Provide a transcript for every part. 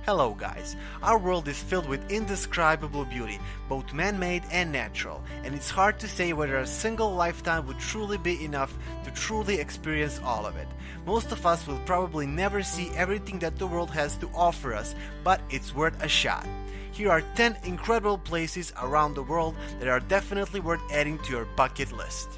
Hello guys, our world is filled with indescribable beauty, both man-made and natural, and it's hard to say whether a single lifetime would truly be enough to truly experience all of it. Most of us will probably never see everything that the world has to offer us, but it's worth a shot. Here are 10 incredible places around the world that are definitely worth adding to your bucket list.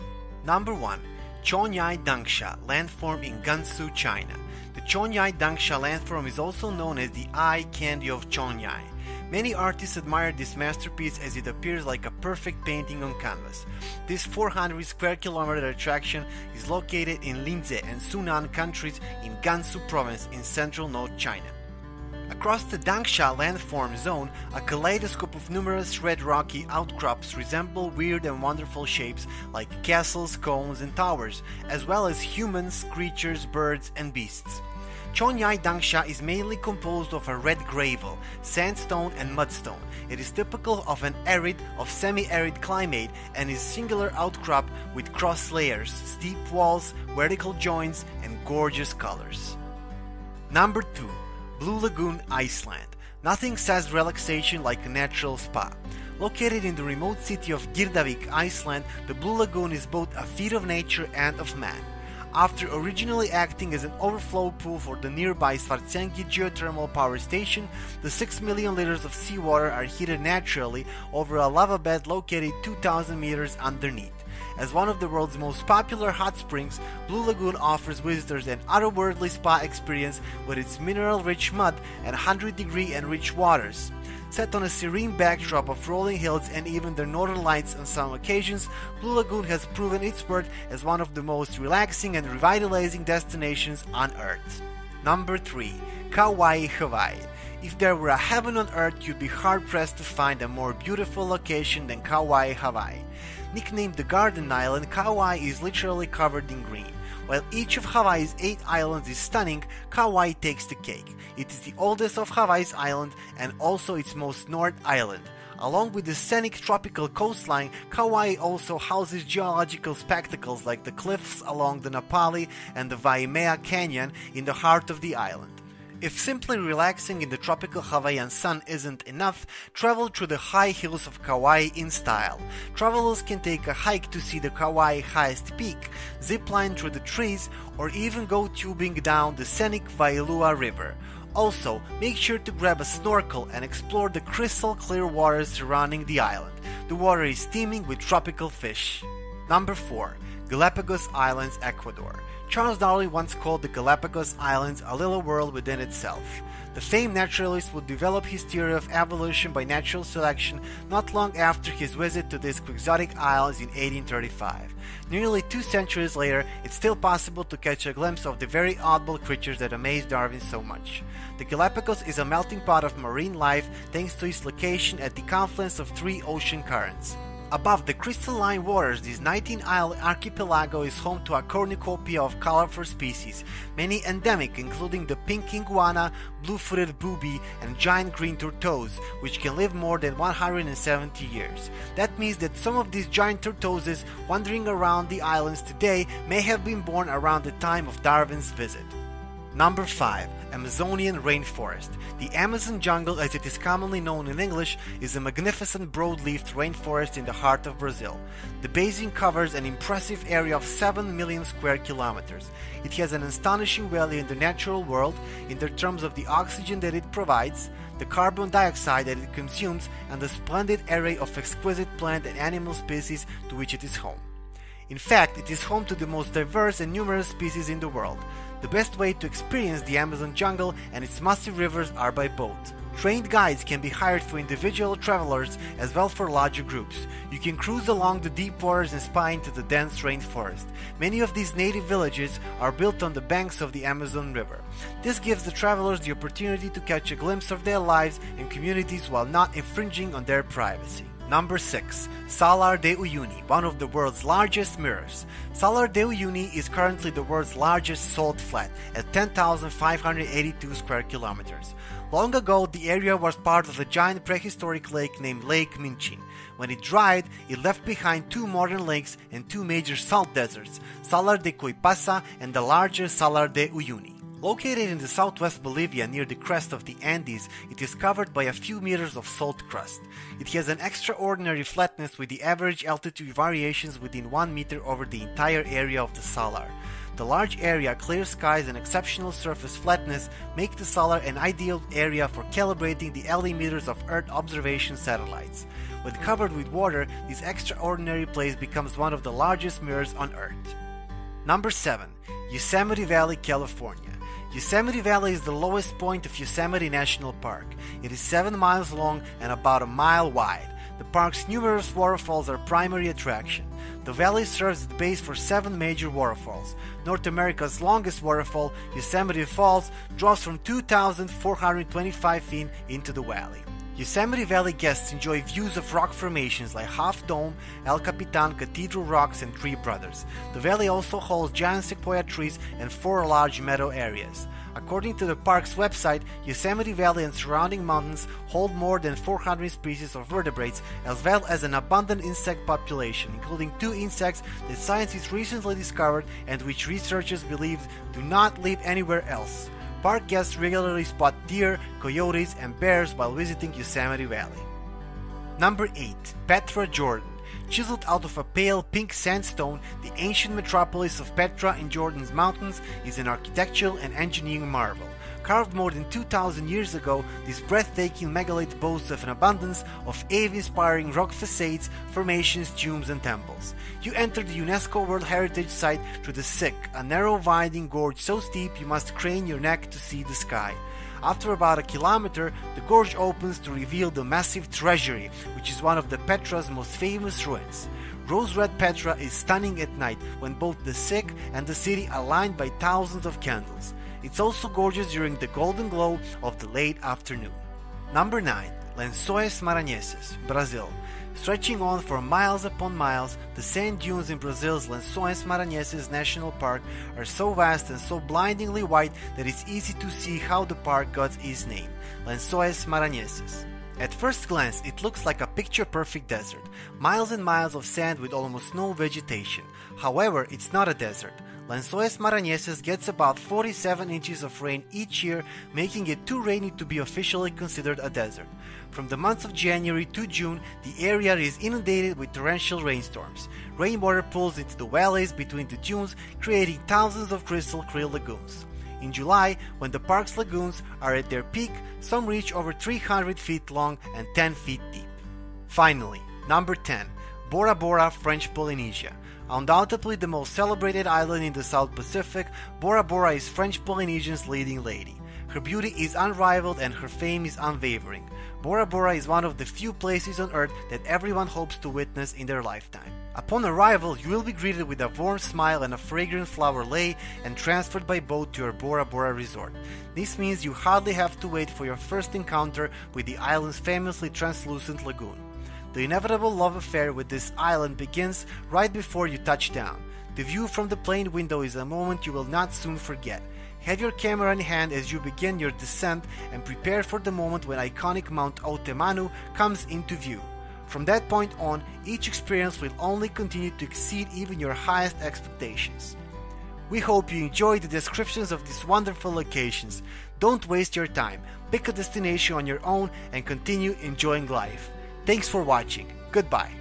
Number 1. Chongyai Dangsha landform in Gansu, China. The Chongyai Dangsha landform is also known as the eye candy of Chongyai. Many artists admire this masterpiece as it appears like a perfect painting on canvas. This 400 square kilometer attraction is located in Linzhi and Sunan countries in Gansu province in central North China. Across the Dangsha landform zone, a kaleidoscope of numerous red rocky outcrops resemble weird and wonderful shapes like castles, cones, and towers, as well as humans, creatures, birds, and beasts. Chongyai Dangsha is mainly composed of a red gravel, sandstone, and mudstone. It is typical of an arid of semi-arid climate and is singular outcrop with cross layers, steep walls, vertical joints, and gorgeous colors. Number 2. Blue Lagoon, Iceland. Nothing says relaxation like a natural spa. Located in the remote city of Girdavik, Iceland, the Blue Lagoon is both a feat of nature and of man. After originally acting as an overflow pool for the nearby Svartsengi geothermal power station, the 6 million liters of seawater are heated naturally over a lava bed located 2,000 meters underneath. As one of the world's most popular hot springs, Blue Lagoon offers visitors an otherworldly spa experience with its mineral-rich mud and 100-degree enriched waters. Set on a serene backdrop of rolling hills and even the northern lights on some occasions, Blue Lagoon has proven its worth as one of the most relaxing and revitalizing destinations on Earth. Number 3. Kauai, Hawaii. If there were a heaven on Earth, you'd be hard-pressed to find a more beautiful location than Kauai, Hawaii. Nicknamed the Garden Island, Kauai is literally covered in green. While each of Hawaii's 8 islands is stunning, Kauai takes the cake. It is the oldest of Hawaii's islands and also its most north island. Along with the scenic tropical coastline, Kauai also houses geological spectacles like the cliffs along the Napali and the Waimea Canyon in the heart of the island. If simply relaxing in the tropical Hawaiian sun isn't enough, travel through the high hills of Kauai in style. Travelers can take a hike to see the Kauai highest peak, zipline through the trees, or even go tubing down the scenic Wailua River. Also, make sure to grab a snorkel and explore the crystal clear waters surrounding the island. The water is steaming with tropical fish. Number 4. Galapagos Islands, Ecuador. Charles Darwin once called the Galapagos Islands a little world within itself. The famed naturalist would develop his theory of evolution by natural selection not long after his visit to these quixotic islands in 1835. Nearly 2 centuries later, it's still possible to catch a glimpse of the very oddball creatures that amazed Darwin so much. The Galapagos is a melting pot of marine life thanks to its location at the confluence of 3 ocean currents. Above the crystalline waters, this 19-island archipelago is home to a cornucopia of colorful species, many endemic including the pink iguana, blue-footed booby, and giant green tortoise, which can live more than 170 years. That means that some of these giant tortoises wandering around the islands today may have been born around the time of Darwin's visit. Number 5. Amazonian Rainforest. The Amazon jungle, as it is commonly known in English, is a magnificent broad-leafed rainforest in the heart of Brazil. The basin covers an impressive area of 7 million square kilometers. It has an astonishing value in the natural world in the terms of the oxygen that it provides, the carbon dioxide that it consumes, and the splendid array of exquisite plant and animal species to which it is home. In fact, it is home to the most diverse and numerous species in the world. The best way to experience the Amazon jungle and its massive rivers are by boat. Trained guides can be hired for individual travelers as well for larger groups. You can cruise along the deep waters and spy into the dense rainforest. Many of these native villages are built on the banks of the Amazon River. This gives the travelers the opportunity to catch a glimpse of their lives and communities while not infringing on their privacy. Number 6. Salar de Uyuni, one of the world's largest mirrors. Salar de Uyuni is currently the world's largest salt flat at 10,582 square kilometers. Long ago, the area was part of a giant prehistoric lake named Lake Minchin. When it dried, it left behind 2 modern lakes and 2 major salt deserts, Salar de Coipasa and the larger Salar de Uyuni. Located in the southwest Bolivia near the crest of the Andes, it is covered by a few meters of salt crust. It has an extraordinary flatness with the average altitude variations within 1 meter over the entire area of the salar. The large area, clear skies, and exceptional surface flatness make the salar an ideal area for calibrating the altimeters of Earth observation satellites. When covered with water, this extraordinary place becomes one of the largest mirrors on Earth. Number 7. Yosemite Valley, California. Yosemite Valley is the lowest point of Yosemite National Park. It is 7 miles long and about a mile wide. The park's numerous waterfalls are primary attraction. The valley serves as the base for 7 major waterfalls. North America's longest waterfall, Yosemite Falls, draws from 2,425 feet into the valley. Yosemite Valley guests enjoy views of rock formations like Half Dome, El Capitan, Cathedral Rocks, and Three Brothers. The valley also holds giant sequoia trees and 4 large meadow areas. According to the park's website, Yosemite Valley and surrounding mountains hold more than 400 species of vertebrates, as well as an abundant insect population, including 2 insects that scientists recently discovered and which researchers believe do not live anywhere else. Park guests regularly spot deer, coyotes, and bears while visiting Yosemite Valley. Number 8. Petra, Jordan. Chiseled out of a pale pink sandstone, the ancient metropolis of Petra in Jordan's mountains is an architectural and engineering marvel. Carved more than 2,000 years ago, this breathtaking megalith boasts of an abundance of awe-inspiring rock facades, formations, tombs, and temples. You enter the UNESCO World Heritage Site through the Siq, a narrow winding gorge so steep you must crane your neck to see the sky. After about a kilometer, the gorge opens to reveal the massive treasury, which is one of the Petra's most famous ruins. Rose red Petra is stunning at night when both the Siq and the city are lined by thousands of candles. It's also gorgeous during the golden glow of the late afternoon. Number 9. Lençóis Maranhenses, Brazil. Stretching on for miles upon miles, the sand dunes in Brazil's Lençóis Maranhenses National Park are so vast and so blindingly white that it's easy to see how the park got its name, Lençóis Maranhenses. At first glance, it looks like a picture-perfect desert, miles and miles of sand with almost no vegetation. However, it's not a desert. Lençóis Maranhenses gets about 47 inches of rain each year, making it too rainy to be officially considered a desert. From the months of January to June, the area is inundated with torrential rainstorms. Rainwater pools into the valleys between the dunes, creating thousands of crystal clear lagoons. In July, when the park's lagoons are at their peak, some reach over 300 feet long and 10 feet deep. Finally, number 10. Bora Bora, French Polynesia. Undoubtedly the most celebrated island in the South Pacific, Bora Bora is French Polynesia's leading lady. Her beauty is unrivaled and her fame is unwavering. Bora Bora is one of the few places on Earth that everyone hopes to witness in their lifetime. Upon arrival, you will be greeted with a warm smile and a fragrant flower lei and transferred by boat to your Bora Bora resort. This means you hardly have to wait for your first encounter with the island's famously translucent lagoon. The inevitable love affair with this island begins right before you touch down. The view from the plane window is a moment you will not soon forget. Have your camera in hand as you begin your descent and prepare for the moment when iconic Mount Otemanu comes into view. From that point on, each experience will only continue to exceed even your highest expectations. We hope you enjoyed the descriptions of these wonderful locations. Don't waste your time, pick a destination on your own and continue enjoying life. Thanks for watching. Goodbye.